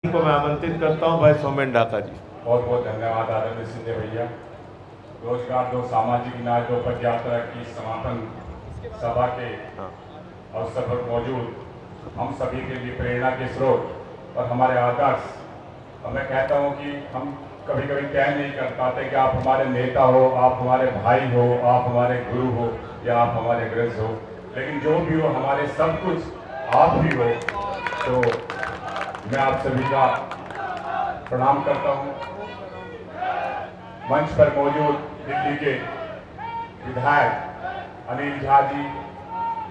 को मैं आमंत्रित करता हूं भाई सोमेन ढाका जी। बहुत बहुत धन्यवाद आदरणीय सिंधे भैया। रोजगार दो सामाजिक न्याय दो पद यात्रा की समापन सभा के अवसर पर मौजूद हम सभी के लिए प्रेरणा के स्रोत और हमारे आदर्श, और मैं कहता हूं कि हम कभी कभी तय नहीं कर पाते कि आप हमारे नेता हो, आप हमारे भाई हो, आप हमारे गुरु हो या आप हमारे अग्रज हो, लेकिन जो भी हो हमारे सब कुछ आप ही हो। तो मैं आप सभी का प्रणाम करता हूं। मंच पर मौजूद दिल्ली के विधायक अनिल झा जी,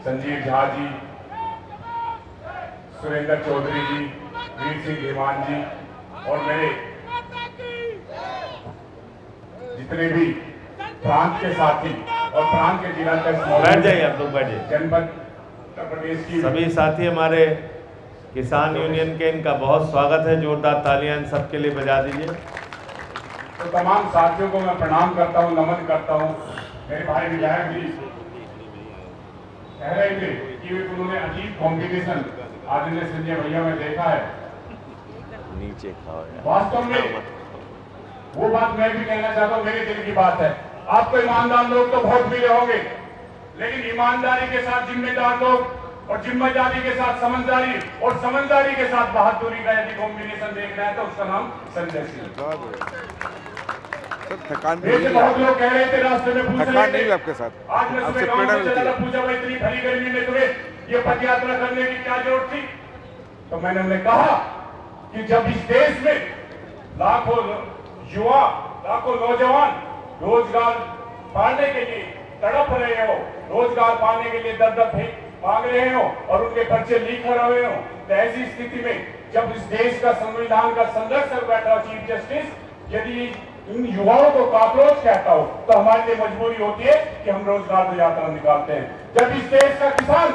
संजीव झा जी, सुरेंद्र चौधरी जी, वीर सिंह धीमान जी और मेरे जितने भी प्रांत के साथी और प्रांत के जिला बैठ जाइए, आप लोग बैठ जाइए। जनपद उत्तर प्रदेश की सभी साथी हमारे किसान यूनियन के, इनका बहुत स्वागत है। जोरदार तालियां इन सबके लिए बजा दीजिए। तो तमाम साथियों को मैं प्रणाम करता हूं, नमन करता हूं। मेरे भाई विधायक जी कह रहे थे कि उन्होंने अजीब कॉम्बिनेशन आदरणीय संजय भैया में देखा है। नीचे खाओ यार। वास्तव में वो बात मैं भी कहना चाहता हूं, मेरे दिल की बात है। आपको ईमानदार लोग तो बहुत मिले होंगे, लेकिन ईमानदारी के साथ जिम्मेदार लोग और जिम्मेदारी के साथ समझदारी और समझदारी के साथ बहादुरी का यदि कॉम्बिनेशन देखना है तो उसका नाम संजय सिंह। थकान बहुत लोग कह रहे थे रास्ते में, पूछ रहे थे आपके साथ। आज मैं सुबह गांव से चला, पूछा भाई इतनी भरी गर्मी में तुम्हें ये पद यात्रा करने की क्या जरूरत थी? तो मैंने उन्हें कहा कि जब इस देश में लाखों युवा, लाखों नौजवान रोजगार पाने के लिए तड़प रहे हो, रोजगार पाने के लिए दर भीख मांग रहे हो और उनके पर्चे लीक कर रहे हो, तो ऐसी स्थिति में जब इस देश का संविधान का संरक्षक कर बैठा हो चीफ जस्टिस, यदि इन युवाओं को कॉकरोच कहता हो तो हमारे लिए मजबूरी होती है कि हम रोजगार की यात्रा निकालते हैं। जब इस देश का किसान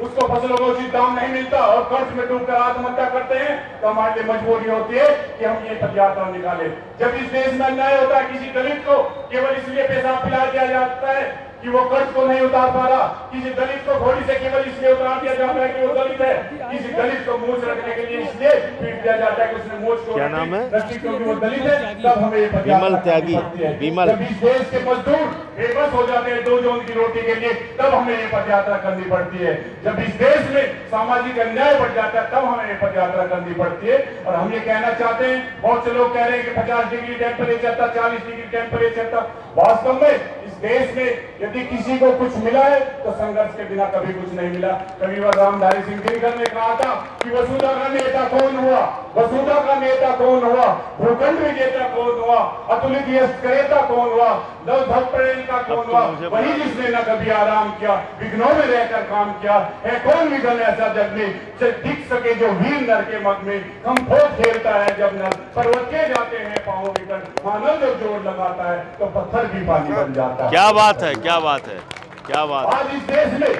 उसको फसलों को उचित दाम नहीं मिलता और कर्ज में डूबकर आत्महत्या करते हैं तो हमारे लिए मजबूरी होती है कि हम ये पद यात्रा निकालें। जब इस देश में अन्याय होता है किसी दलित को केवल इसलिए पेशाब पिला दिया जाता है कि वो कर्ज को नहीं उतार पा रहा, किसी दलित को घोड़ी से केवल इसलिए उतार दिया जाता है कि वो दलित है, किसी दलित को मूछ रखने के लिए इसलिए पीट दिया जाता है कि उसने मूछ को क्या नाम है? क्योंकि वो दलित है, तब हमें ये पद विमल यात्रा त्यागी, करनी पड़ती है। विमल। जब इस देश के मजदूर बेबस हो जाते हैं 2 जोन की रोटी के लिए, तब हमें ये पद यात्रा करनी पड़ती है। जब इस देश में सामाजिक अन्याय बढ़ जाता है तब हमें ये पद यात्रा करनी पड़ती है। और हम ये कहना चाहते हैं, बहुत से लोग कह रहे हैं कि 50 डिग्री टेम्परेचर था, 40 डिग्री टेम्परेचर था। वास्तव में इस देश में यदि किसी को कुछ मिला है तो संघर्ष के बिना कभी कुछ नहीं मिला। कभी रामधारी सिंह दिनकर ने कहा था कि वसुधा का नेता कौन हुआ, वसुधा का नेता कौन हुआ, भूखंड विजेता कौन हुआ, अतुलित यश करेता कौन हुआ, लव भक्त का कौन हुआ, वही जिसने न कभी आराम किया, विघ्नों में रहकर काम किया है। कौन विघ्न ऐसा जग में दिख सके जो वीर नर के मग में खम्भोज खेलता है जब नर पर्वत के जाते हैं पांव विकट, मानव जब जोर लगाता है तो पत्थर भी पानी बन जाता है। क्या बात है, क्या बात है, क्या बात। आज इस देश में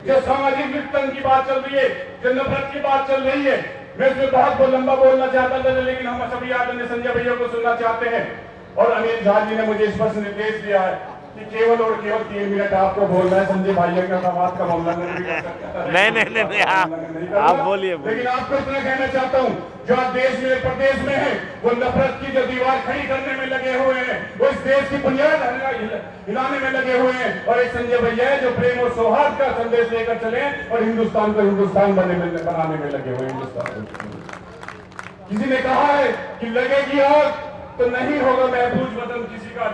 जो सामाजिक विघटन की बात चल रही है, जो नफरत की बात चल रही है, मैं इसमें बहुत लंबा बोलना चाहता था, लेकिन हम सभी आदरणीय संजय भैया को सुनना चाहते हैं। और अनिल झा जी ने मुझे स्पष्ट निर्देश दिया है कि केवल और केवल 3 मिनट आपको बोलना है। संजय भैया का बात का उल्लंघन भी कर सकता है। नहीं, आप बोलिए। लेकिन आपको इतना कहना चाहता हूँ, जो आज देश में प्रदेश में है वो नफरत की जो दीवार खड़ी करने में लगे हुए हैं, वो इस देश की बुनियाद हिलाने में लगे हुए हैं। और एक संजय भैया है जो प्रेम और सौहार्द का संदेश लेकर चले और हिंदुस्तान को हिंदुस्तान बनाने में लगे हुए। हिंदुस्तान किसी ने कहा है कि लगेगी आग तो नहीं होगा महफूज वतन किसी का,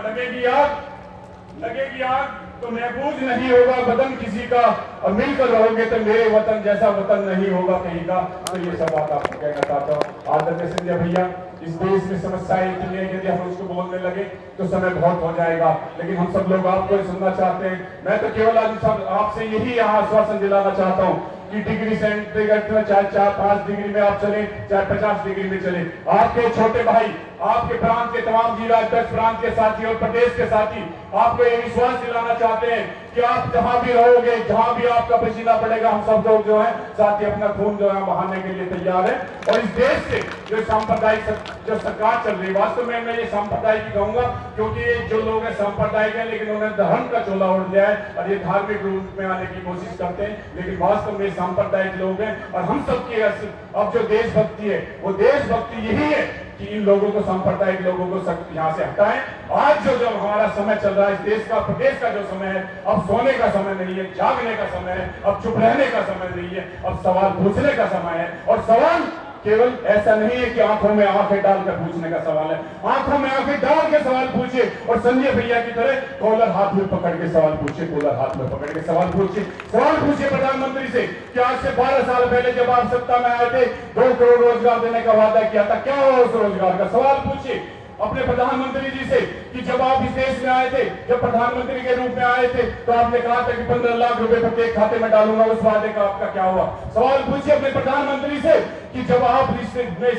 लगेगी आग तो महफूज नहीं होगा बदन किसी का, और मिलकर रहोगे तो मेरे वतन जैसा वतन नहीं होगा कहीं का। तो ये सब बात आपको कहना चाहता हूँ। आदरणीय संजय भैया, इस देश में समस्याएं इतनी है, यदि हम उसको बोलने लगे तो समय बहुत हो जाएगा, लेकिन हम सब लोग आपको सुनना चाहते हैं। मैं तो केवल आपसे यही यहाँ आश्वासन दिलाना चाहता हूँ कि डिग्री सेंटीग्रेड में चाहे 4-5 डिग्री में आप चले, चाहे 50 डिग्री में चले, आपके छोटे भाई, आपके प्रांत के तमाम जिला अध्यक्ष, प्रांत के साथी और प्रदेश के साथी आपको ये विश्वास दिलाना चाहते हैं कि आप जहां भी रहोगे, जहां भी आपका पसीना पड़ेगा, हम सब लोग जो है साथ ही अपना खून जो है बहाने के लिए तैयार है। और इस देश से जो सांप्रदायिक जो सरकार चल रही है, वास्तव में मैं ये सांप्रदायिक ही कहूंगा, क्योंकि ये जो लोग हैं सांप्रदायिक है लेकिन उन्हें धर्म का चोला उड़ दिया है और ये धार्मिक रूप में आने की कोशिश करते हैं, लेकिन वास्तव में सांप्रदायिक लोग हैं। और हम सबकी अब जो देशभक्ति है वो देशभक्ति यही है कि इन लोगों को, सांप्रदायिक लोगों को यहाँ से हटाएं। आज जो हमारा समय चल रहा है, इस देश का, प्रदेश का जो समय है, अब सोने का समय नहीं है, जागने का समय है, अब चुप रहने का समय नहीं है, अब सवाल पूछने का समय है। और सवाल केवल ऐसा नहीं है कि आंखों में आंखें डालकर पूछने का सवाल है, आंखों में आंखें डाल के सवाल पूछिए और संजय भैया की तरह कॉलर हाथ में पकड़ के सवाल पूछिए, कॉलर हाथ में पकड़ के सवाल पूछिए। सवाल पूछिए प्रधानमंत्री से कि आज से 12 साल पहले जब आप सत्ता में आए थे 2 करोड़ रोजगार देने का वादा किया था, क्या हुआ उस रोजगार का? सवाल पूछिए अपने प्रधानमंत्री जी से कि जब आप इस देश में आए थे, जब प्रधानमंत्री के रूप में आए थे, तो आपने कहा था कि 15 लाख रुपए प्रत्येक खाते में डालूंगा, उस वादे का आपका क्या हुआ? सवाल पूछिए अपने प्रधानमंत्री से कि जब आप इस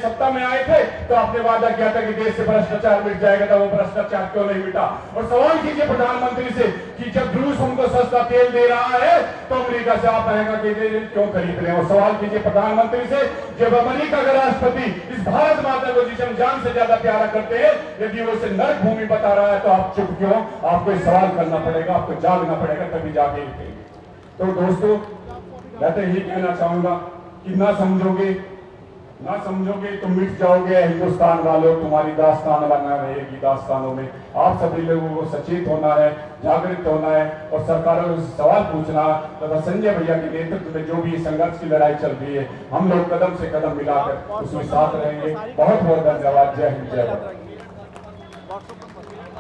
सत्ता में आए थे तो आपने वादा किया था कि देश से भ्रष्टाचार मिट जाएगा, तो वो भ्रष्टाचार क्यों नहीं मिटा? और सवाल कीजिए प्रधानमंत्री से कि जब रूस हमको सस्ता तेल दे रहा है तो अमेरिका से आप महंगा तेल क्यों खरीद रहे हैं? और सवाल कीजिए प्रधानमंत्री से, जब अमेरिका का राष्ट्रपति इस भारत माता को जिसे हम जान से ज्यादा प्यारा करते हैं, यदि वो इसे नरक भूमि बता रहा है तो आप चुप क्यों? आपको सवाल करना पड़ेगा, आपको जागना पड़ेगा, तभी जाके उठेंगे। तो दोस्तों, मैं तो यही कहना चाहूंगा कि ना समझोगे तो मिट जाओगे हिंदुस्तान वालों, तुम्हारी दास्तान बना रहेगी दास्तानों में। आप सभी लोगों को सचेत होना है, जागृत होना है और सरकारों से सवाल पूछना। तथा संजय भैया के नेतृत्व में जो भी संघर्ष की लड़ाई चल रही है, हम लोग कदम से कदम मिलाकर उसमें साथ रहेंगे। बहुत बहुत धन्यवाद। जय हिंद, जय भारत।